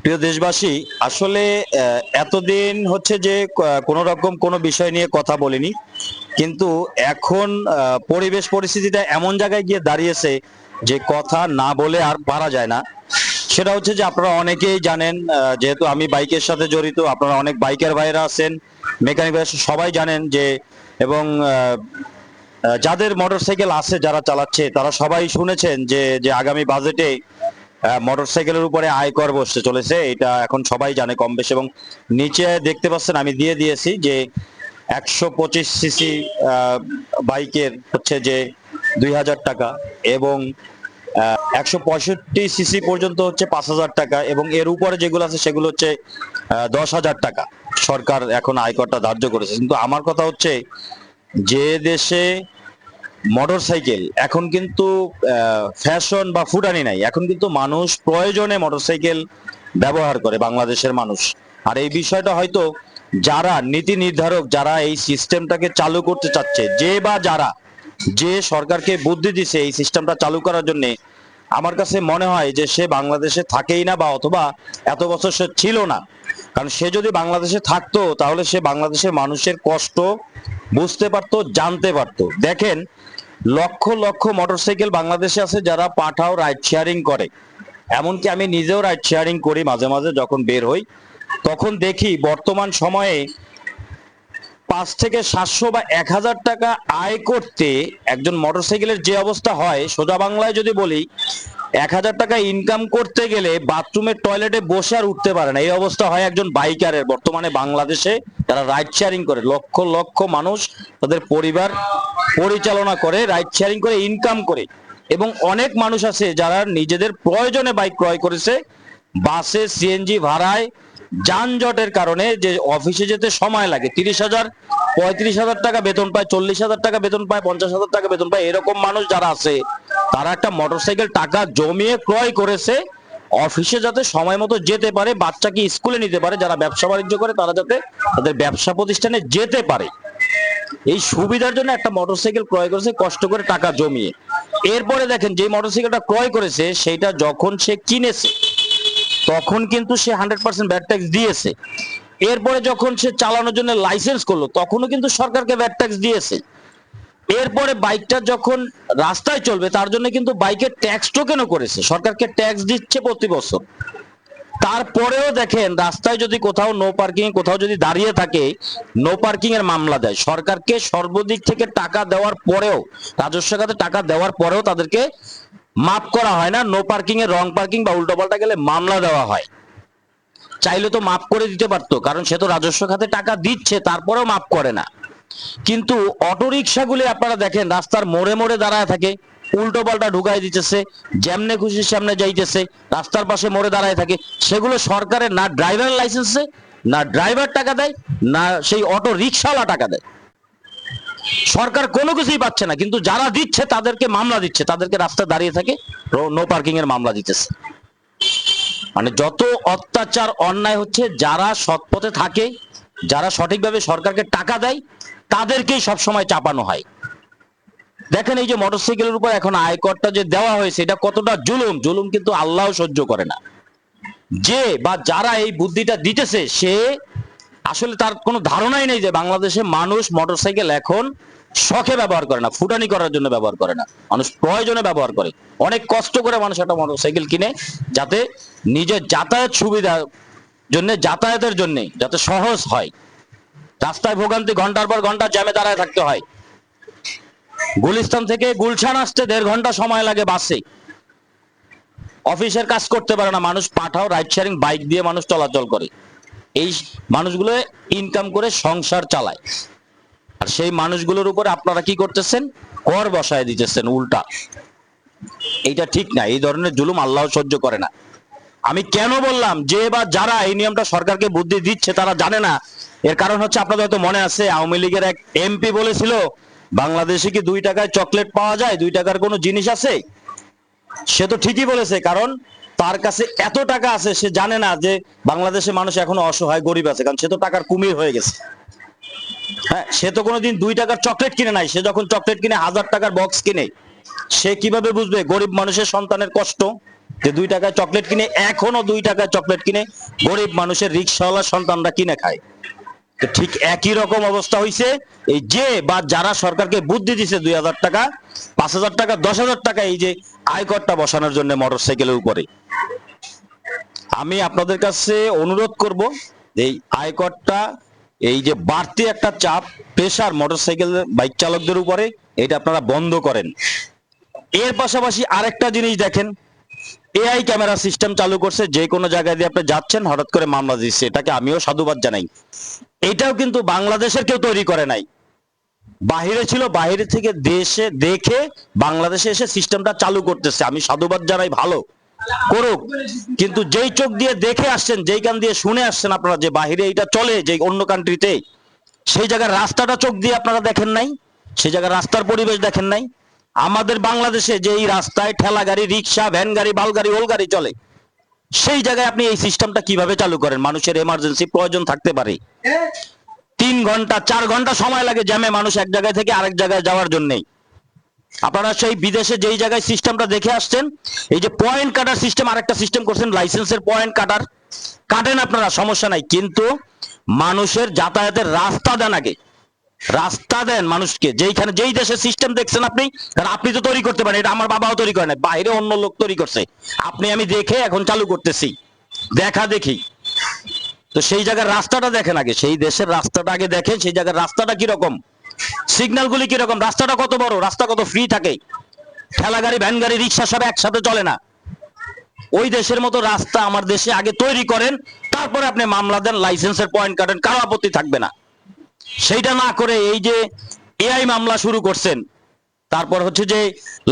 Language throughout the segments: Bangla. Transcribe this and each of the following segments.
প্রিয় দেশবাসী, আসলে এতদিন হচ্ছে যে কোনো রকম কোনো বিষয় নিয়ে কথা বলিনি, কিন্তু এখন পরিবেশ পরিস্থিতিটা এমন জায়গায় গিয়ে দাঁড়িয়েছে যে কথা না বলে আর পারা যায় না। সেটা হচ্ছে যে আপনারা অনেকেই জানেন, যেহেতু আমি বাইকের সাথে জড়িত, আপনারা অনেক বাইকার ভাইরা আছেন, মেকানিক ভাইরা সবাই জানেন যে, এবং যাদের মোটরসাইকেল আছে যারা চালাচ্ছে তারা সবাই শুনেছেন যে যে আগামী বাজেটে মোটরসাইকেলের উপরে আয়কর বসতে চলেছে। এটা এখন সবাই জানে কম বেশি, এবং নিচে দেখতে পাচ্ছেন আমি দিয়ে দিয়েছি যে 125 সিসি বাইকের হচ্ছে যে 2000 টাকা, এবং 165 সিসি পর্যন্ত হচ্ছে 5000 টাকা, এবং এর উপরে যেগুলো আছে সেগুলো হচ্ছে 10,000 টাকা। সরকার এখন আয়করটা ধার্য করেছে। কিন্তু আমার কথা হচ্ছে, যে দেশে মোটরসাইকেল এখন কিন্তু ফ্যাশন বা ফুটানি নাই, এখন কিন্তু মানুষ প্রয়োজনে মোটরসাইকেল ব্যবহার করে বাংলাদেশের মানুষ। আর এই বিষয়টা হয়তো যারা নীতি নির্ধারক, যারা এই সিস্টেমটাকে চালু করতে চাচ্ছে, যে বা যারা যে সরকারকে বুদ্ধি দিছে এই সিস্টেমটা চালু করার জন্য, আমার কাছে মনে হয় যে সে বাংলাদেশে থাকেই না, বা অথবা এত বছর সে ছিল না। কারণ সে যদি বাংলাদেশে থাকতো তাহলে সে বাংলাদেশের মানুষের কষ্ট বুঝতে পারতো, জানতে পারতো। দেখেন, লক্ষ লক্ষ মোটরসাইকেল বাংলাদেশে আছে যারা পাঠাও রাইড শেয়ারিং করে। এমনকি আমি নিজেও রাইড শেয়ারিং করি মাঝে মাঝে, যখন বের হই তখন দেখি বর্তমান সময়ে 500 থেকে 700 বা 1000 টাকা আয় করতে একজন মোটরসাইকেলের যে অবস্থা হয়, সোজা বাংলায় যদি বলি, 1000 টাকা ইনকাম করতে গেলে বাথরুমের টয়লেটে বসে আর উঠতে পারে না, এই অবস্থা হয় একজন বাইকারের বর্তমানে বাংলাদেশে। যারা রাইড শেয়ারিং করে, লক্ষ লক্ষ মানুষ তাদের পরিবার পরিচালনা করে, রাইড শেয়ারিং করে ইনকাম করে। এবং অনেক মানুষ আছে যারা নিজেদের প্রয়োজনে বাইক ক্রয় করেছে, বাসে সিএনজি ভাড়ায় যানজটের কারণে যে অফিসে যেতে সময় লাগে, 30,000 35,000 টাকা বেতন পায়, 40,000 টাকা বেতন পায়, 50,000 টাকা বেতন পায়, এরকম মানুষ যারা আছে তারা একটা মোটরসাইকেল টাকা জমিয়ে ক্রয় করেছে অফিসে যাতে সময় মতো যেতে পারে, বাচ্চাকে স্কুলে নিতে পারে, যারা ব্যবসা বাণিজ্য করে তারা যাতে তাদের ব্যবসা প্রতিষ্ঠানে যেতে পারে। এই সুবিধার জন্য একটা মোটরসাইকেল ক্রয় করেছে কষ্ট করে টাকা জমিয়ে। এরপরে দেখেন, যে মোটরসাইকেলটা ক্রয় করেছে সেটা যখন সে কিনেছে তখন কিন্তু সে 100% ভ্যাট ট্যাক্স দিয়েছে। এরপরে যখন সে চালানোর জন্য লাইসেন্স করলো তখনও কিন্তু সরকারকে ভ্যাট ট্যাক্স দিয়েছে। এরপরে বাইকটা যখন রাস্তায় চলবে তার জন্য কিন্তু বাইকের ট্যাক্স টোকেনও করেছে, সরকারকে ট্যাক্স দিচ্ছে প্রতি বছর। তারপরেও দেখেন, রাস্তায় যদি কোথাও নো পার্কিং, কোথাও যদি দাঁড়িয়ে থাকে, নো পার্কিং এর মামলা দেয়। সরকারকে সর্বদিক থেকে টাকা দেওয়ার পরেও, রাজস্ব খাতে টাকা দেওয়ার পরেও তাদেরকে মাফ করা হয় না। নো পার্কিং এর, রং পার্কিং বা উল্টোপাল্টা গেলে মামলা দেওয়া হয়। চাইলে তো মাফ করে দিতে পারতো, কারণ সে তো রাজস্ব খাতে টাকা দিচ্ছে, তারপরেও মাফ করে না। কিন্তু অটো রিক্সাগুলি আপনারা দেখেন রাস্তার মোড়ে মোড়ে দাঁড়ায় থাকে, উল্টো পাল্টা ঢুকাই দিতেছে, যেমনে খুশি সামনে যাইতেছে, রাস্তার পাশে মোড়ে দাঁড়ায় থাকে। সেগুলো সরকারের না ড্রাইভার লাইসেন্সে, না ড্রাইভার টাকা দেয়, না সেই অটো রিক্সাওয়ালা টাকা দেয়। সরকার কোনো কিছুই পাচ্ছে না, কিন্তু যারা দিচ্ছে তাদেরকে মামলা দিচ্ছে, তাদেরকে রাস্তায় দাঁড়িয়ে থাকে নো পার্কিং এর মামলা দিতেছে। মানে যত অত্যাচার অন্যায় হচ্ছে, যারা সৎ পথে থাকে, যারা সঠিকভাবে সরকারকে টাকা দেয়, তাদেরকেই সবসময় চাপানো হয়। দেখেন, এই যে মোটরসাইকেলের উপর এখন আয়করটা যে দেওয়া হয়েছে, এটা কতটা জুলুম। জুলুম কিন্তু আল্লাহ সহ্য করে না। যে বা যারা এই বুদ্ধিটা দিতেছে সে আসলে তার কোনো ধারণাই নেই যে বাংলাদেশে মানুষ মোটরসাইকেল এখন শখে ব্যবহার করে না, ফুটানি করার জন্য ব্যবহার করে না, মানুষ প্রয়োজনে ব্যবহার করে। অনেক কষ্ট করে মানুষ একটা মোটরসাইকেল কিনে, যাতে নিজের যাতায়াত সুবিধার জন্য, যাতায়াতের জন্য যাতে সহজ হয়। রাস্তায় ভোগান্তি, ঘন্টার পর ঘন্টা জ্যামে দাঁড়ায় থাকতে হয়। গুলিস্তান থেকে গুলশান আসতে 1.5 ঘন্টা সময় লাগে বাসে। অফিসের কাজ করতে পারে না মানুষ, পাঠাও রাইড শেয়ারিং বাইক দিয়ে মানুষ চলাচল করে। এই মানুষগুলো ইনকাম করে সংসার চালায়। আর সেই মানুষগুলোর উপরে আপনারা কি করতেছেন? কর বসায় দিতেছেন উল্টা। এইটা ঠিক না, এই ধরনের জুলুম আল্লাহ সহ্য করে না। আমি কেন বললাম যে বা যারা এই নিয়মটা সরকারকে বুদ্ধি দিচ্ছে তারা জানে না, এর কারণ হচ্ছে, আপনাদের হয়তো মনে আছে আওয়ামী লীগের এক এমপি বলেছিল, বাংলাদেশে কি 2 টাকায় চকলেট পাওয়া যায়, 2 টাকার কোনো জিনিস আছে? সে তো ঠিকই বলেছে, কারণ তার কাছে এত টাকা আছে, সে জানে না যে বাংলাদেশে মানুষ এখনো অসহায় গরিব আছে, কারণ সে তো টাকার কুমির হয়ে গেছে। হ্যাঁ, সে তো কোনোদিন 2 টাকার চকলেট কিনে নাই। সে যখন চকলেট কিনে 1000 টাকার বক্স কিনে, সে কিভাবে বুঝবে গরিব মানুষের সন্তানের কষ্ট? যে 2 টাকায় চকলেট কিনে, এখনো 2 টাকায় চকলেট কিনে গরিব মানুষের রিক্সাওয়ালার সন্তানরা কিনে খায়। তো ঠিক একই রকম অবস্থা হইছে এই যে বা যারা সরকারকে বুদ্ধি দিছে 2000 টাকা 5000 টাকা 10,000 টাকা এই যে আয়করটা বসানোর জন্য মোটরসাইকেলের উপরে। আমি আপনাদের কাছে অনুরোধ করব এই আয়করটা, এই যে বাড়তি একটা চাপ প্রেসার মোটরসাইকেল বাইক চালকদের উপরে, এটা আপনারা বন্ধ করেন। এর পাশাপাশি আরেকটা জিনিস দেখেন, এআই ক্যামেরা সিস্টেম চালু করছে, যে কোনো জায়গায় দিয়ে আপনি যাচ্ছেন হঠাৎ করে মামলা দিচ্ছে, এটাকে আমিও সাধুবাদ জানাই। এটাও কিন্তু বাংলাদেশের কেউ তৈরি করে নাই, বাহিরে ছিল, বাহিরে থেকে দেশে দেখে বাংলাদেশে এসে সিস্টেমটা চালু করতেছে, আমি সাধুবাদ জানাই, ভালো করুক। কিন্তু যেই চোখ দিয়ে দেখে আসছেন, যেই কান দিয়ে শুনে আসছেন আপনারা যে বাহিরে এটা চলে, যে অন্য কান্ট্রিতে, সেই জায়গার রাস্তাটা চোখ দিয়ে আপনারা দেখেন নাই, সেই জায়গার রাস্তার পরিবেশ দেখেন নাই। আমাদের বাংলাদেশে যে এই রাস্তায় ঠেলা গাড়ি, রিক্সা, ভ্যান গাড়ি, বাল গাড়ি, ওল গাড়ি চলে, সেই জায়গায় আপনি এই সিস্টেমটা কিভাবে চালু করেন? মানুষের এমার্জেন্সি প্রয়োজন থাকতে পারে, 3 ঘন্টা 4 ঘন্টা সময় লাগে জ্যামে মানুষ এক জায়গায় থেকে আরেক জায়গায় যাওয়ার জন্যই। আপনারা সেই বিদেশে যেই জায়গায় সিস্টেমটা দেখে আসছেন, এই যে পয়েন্ট কাটার সিস্টেম, আরেকটা সিস্টেম করছেন লাইসেন্সের পয়েন্ট কাটার, কাটেন আপনারা, সমস্যা নাই, কিন্তু মানুষের যাতায়াতের রাস্তা দেন আগে, রাস্তা দেন মানুষকে। যেইখানে যেই দেশে সিস্টেম দেখছেন আপনি, কারণ আপনি তো তৈরি করতে পারেন, এটা আমার বাবাও তৈরি করে না, বাইরে অন্য লোক তৈরি করছে, আপনি আমি দেখে এখন চালু করতেছি, দেখা দেখি। তো সেই জায়গার রাস্তাটা দেখেন আগে, সেই দেশের রাস্তাটা আগে দেখেন, সেই জায়গার রাস্তাটা কিরকম, সিগন্যাল গুলি কিরকম, রাস্তাটা কত বড়, রাস্তা কত ফ্রি থাকে, ঠেলা গাড়ি, ভ্যান গাড়ি, রিক্সা সব একসাথে চলে না। ওই দেশের মতো রাস্তা আমার দেশে আগে তৈরি করেন, তারপরে আপনি মামলা দেন, লাইসেন্সের পয়েন্ট কাটেন, কারো আপত্তি থাকবে না। সেইটা না করে এই যে এআই মামলা শুরু করছেন, তারপর হচ্ছে যে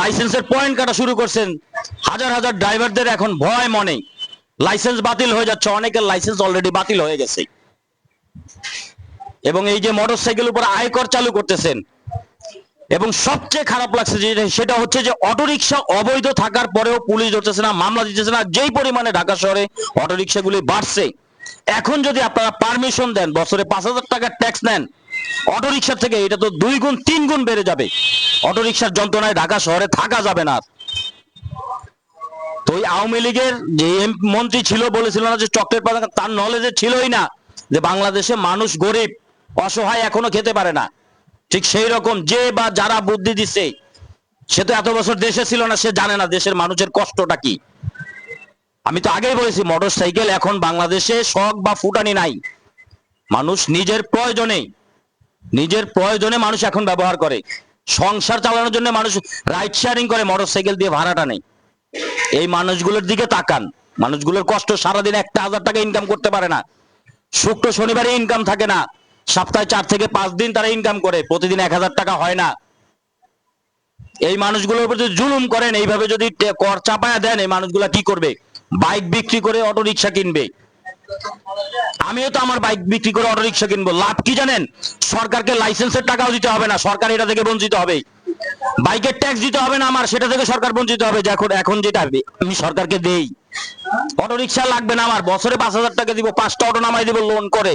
লাইসেন্সের পয়েন্ট কাটা শুরু করছেন, হাজার হাজার ড্রাইভারদের এখন ভয় মনে, লাইসেন্স বাতিল হয়ে যাচ্ছে, অনেকের লাইসেন্স অলরেডি বাতিল হয়ে গেছে। এবং এই যে মোটরসাইকেল উপর আয়কর চালু করতেছেন, এবং সবচেয়ে খারাপ লাগছে যে সেটা হচ্ছে যে অটোরিকশা অবৈধ থাকার পরেও পুলিশ ধরতেছে না, মামলা দিতেছে না। যেই পরিমাণে ঢাকা শহরে অটোরিকশাগুলি বাড়ছে, এখন যদি আপনারা পারমিশন দেন, বছরে 5,000 টাকার ট্যাক্স নেন অটোরিকশা থেকে, এটা তো 2 গুণ 3 গুণ বেড়ে যাবে। অটোরিকশার যন্ত্রণায় ঢাকা শহরে থাকা যাবে না। তো ওই আওয়ামী লীগের যে মন্ত্রী ছিল বলেছিল না যে চকলেট পাতা, তার নলেজে ছিলই না যে বাংলাদেশে মানুষ গরিব অসহায়, এখনো খেতে পারে না। ঠিক সেই রকম যে বা যারা বুদ্ধি দিচ্ছে, সে তো এত বছর দেশে ছিল না, সে জানে না দেশের মানুষের কষ্টটা কি। আমি তো আগেই বলেছি, মোটরসাইকেল এখন বাংলাদেশে শখ বা ফুটানি নাই, মানুষ নিজের প্রয়োজনে মানুষ এখন ব্যবহার করে। সংসার চালানোর জন্য মানুষ রাইড শেয়ারিং করে, মোটরসাইকেল দিয়ে ভাড়াটা নেই। এই মানুষগুলোর দিকে তাকান, মানুষগুলোর কষ্ট, সারাদিন 1,000 টাকা ইনকাম করতে পারে না, শুক্র শনিবারে ইনকাম থাকে না, সপ্তাহে 4 থেকে 5 দিন তারা ইনকাম করে, প্রতিদিন 1,000 টাকা হয় না। এই মানুষগুলোর উপর যদি জুলুম করেন, এইভাবে যদি কর চাপায়া দেন, এই মানুষগুলা কি করবে? বাইক বিক্রি করে অটো রিক্সা কিনবে। আমিও তো আমার বাইক বিক্রি করে অটো রিক্সা কিনবো, লাভ কি জানেন? সরকারকে লাইসেন্সের টাকাও দিতে হবে না, সরকার এটা থেকে বঞ্চিত হবে। বাইকের ট্যাক্স দিতে হবে না আমার, সেটা থেকে সরকার বঞ্চিত হবে। এখন যেটা আমি সরকারকে দেই, অটো রিক্সা লাগবে না আমার, বছরে 5,000 টাকা দিব, 5টা অটো নামাই দিব লোন করে,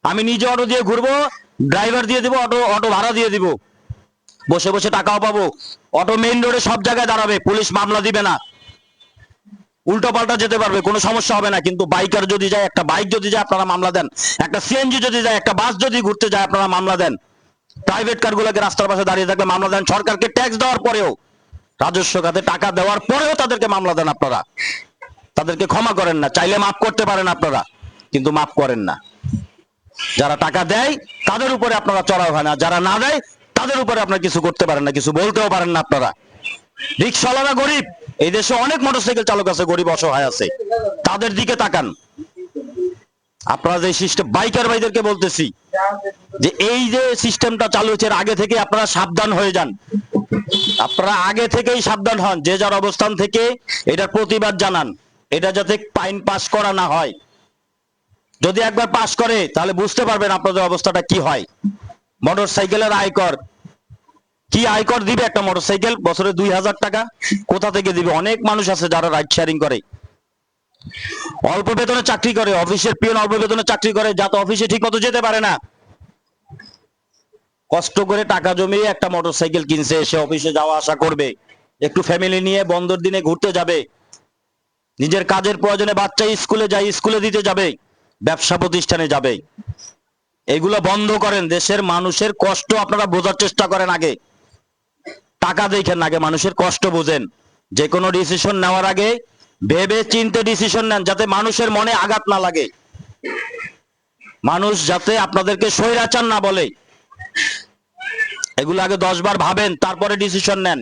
আমি নিজে অটো দিয়ে ঘুরবো, ড্রাইভার দিয়ে দিব, অটো ভাড়া দিয়ে দিব, বসে বসে টাকাও পাবো। অটো মেইন রোডে সব জায়গায় দাঁড়াবে, পুলিশ মামলা দিবে না, উল্টো পাল্টা যেতে পারবে, কোনো সমস্যা হবে না। কিন্তু বাইকার যদি যায়, একটা বাইক যদি যায় আপনারা মামলা দেন, একটা সিএনজি যদি যায়, একটা বাস যদি ঘুরতে যায় আপনারা মামলা দেন, প্রাইভেট কারগুলোকে রাস্তার পাশে দাঁড়িয়ে থাকলে মামলা দেন, সরকারকে ট্যাক্স দেওয়ার পরেও, রাজস্ব খাতে টাকা দেওয়ার পরেও তাদেরকে মামলা দেন আপনারা, তাদেরকে ক্ষমা করেন না। চাইলে মাফ করতে পারেন আপনারা, কিন্তু মাফ করেন না। যারা টাকা দেয় তাদের উপরে আপনারা চড়াও হয় না, যারা না দেয় তাদের উপরে আপনারা কিছু করতে পারেন না, কিছু বলতেও পারেন না। আপনারা রিক্সাওয়ালারা গরিব, এই দেশে অনেক মোটরসাইকেল চালক আছে গরিব অসহায় আছে, তাদের দিকে তাকান। আপনারা যে সিস্টেম, বাইকার ভাইদেরকে বলতেছি যে এই যে সিস্টেমটা চালু হচ্ছে, আগে থেকে আপনারা সাবধান হয়ে যান, আপনারা আগে থেকেই সাবধান হন, যে যার অবস্থান থেকে এটার প্রতিবাদ জানান, এটা যাতে ফাইন পাস করা না হয়। যদি একবার পাস করে তাহলে বুঝতে পারবেন আপনাদের অবস্থাটা কি হয়। মোটরসাইকেলের আয়কর কি, আয়কর দিবে একটা মোটরসাইকেল বছরে 2,000 টাকা, কোথা থেকে দিবে? অনেক মানুষ আছে যারা রাইড শেয়ারিং করে, অল্প বেতনে চাকরি করে, অফিসের পিয়ন অল্প বেতনে চাকরি করে, যাতে অফিসে ঠিক মতো যেতে পারে না, কষ্ট করে টাকা জমিয়ে একটা মোটরসাইকেল কিনছে, সে অফিসে যাওয়া আসা করবে, একটু ফ্যামিলি নিয়ে বন্ধের দিনে ঘুরতে যাবে, নিজের কাজের প্রয়োজনে বাচ্চা স্কুলে যায়, স্কুলে দিতে যাবে, ব্যবসা প্রতিষ্ঠানে যাবে। এগুলো বন্ধ করেন। দেশের মানুষের কষ্ট আপনারা বোঝার চেষ্টা করেন। আগে টাকা দেখেন, আগে মানুষের কষ্ট বোঝেন। যে কোনো ডিসিশন নেওয়ার আগে ভেবে চিন্তে ডিসিশন নেন, যাতে মানুষের মনে আঘাত না লাগে, মানুষ যাতে আপনাদেরকে স্বৈরাচার না বলে। এগুলো আগে 10 বার ভাবেন, তারপরে ডিসিশন নেন।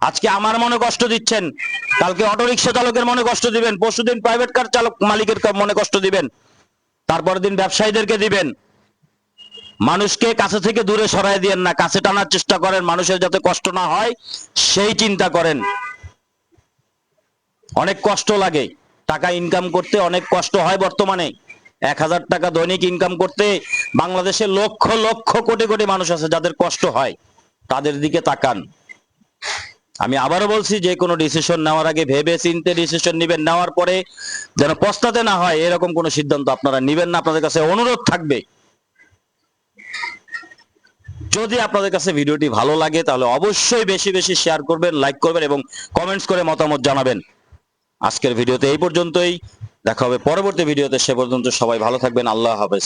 আজকে আমার মনে কষ্ট দিচ্ছেন, কালকে অটোরিকশা চালকের মনে কষ্ট দিবেন, পরশুদিন প্রাইভেট কার চালক মালিকের মনে কষ্ট দিবেন, তারপরের দিন ব্যবসায়ীদেরকে দিবেন। মানুষকে কাছে থেকে দূরে সরায় দিয়েন না, কাছে টানার চেষ্টা করেন, মানুষের যাতে কষ্ট না হয় সেই চিন্তা করেন। অনেক কষ্ট লাগে টাকা ইনকাম করতে, অনেক কষ্ট হয়। বর্তমানে 1000 টাকা দৈনিক ইনকাম করতে বাংলাদেশে লক্ষ লক্ষ কোটি কোটি মানুষ আছে যাদের কষ্ট হয়, তাদের দিকে তাকান। আমি আবারও বলছি, যে কোনো ডিসিশন নেওয়ার আগে ভেবে চিন্তে ডিসিশন নেবেন, নেওয়ার পরে যেন পস্তাতে না হয় এরকম কোনো সিদ্ধান্ত আপনারা নেবেন না। আপনাদের কাছে অনুরোধ থাকবে, যদি আপনাদের কাছে ভিডিওটি ভালো লাগে তাহলে অবশ্যই বেশি বেশি শেয়ার করবেন, লাইক করবেন এবং কমেন্টস করে মতামত জানাবেন। আজকের ভিডিওতে এই পর্যন্তই, দেখা হবে পরবর্তী ভিডিওতে। সে পর্যন্ত সবাই ভালো থাকবেন। আল্লাহ হাফেজ।